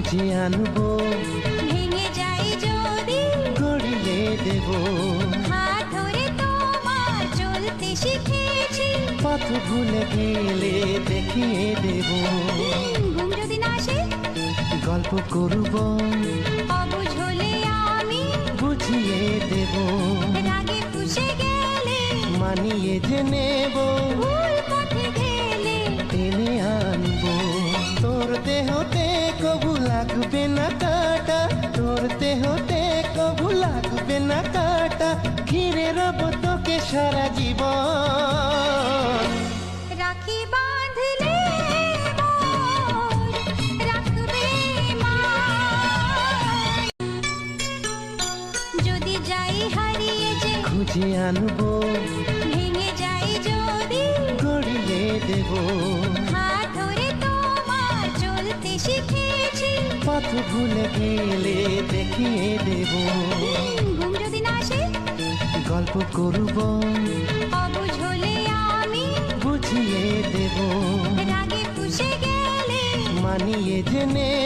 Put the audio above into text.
খুঁজে আনবো, ভেঙে যাই যদি গড়িয়ে দেব। হাত ধরে তোমার চলতে শিখেছি, পথ ভুলে গেলে দেখিয়ে দেব। ঘুম যদি না আসে গল্প করব, অবুঝ হলে আমি বুঝিয়ে দেব। রাগে ফুঁসে গেলে মানিয়ে যে নেব, ভুল পথে গেলে টেনে আনবো। তোর দেহতে কবু লাগবে না কাটা, তোর দেহতে কবু লাগবে না কাটা। ঘিরে রব তোকে সারা জীবন। রাখি বাঁধলে মোর রাখবে মান। যদি যাই হারিয়ে যে খুঁজে আনবো, ভেঙে যাই যদি গড়িয়ে দেব। হাত ধরে তোমার চলতে শিখেছি, পথ ভুলে গেলে দেখিয়ে দেব। ঘুম যদি না আসে গল্প করব, অবুঝ হলে আমি বুঝিয়ে দেব। রাগে ফুঁসে গেলে মানিয়ে যে নেব।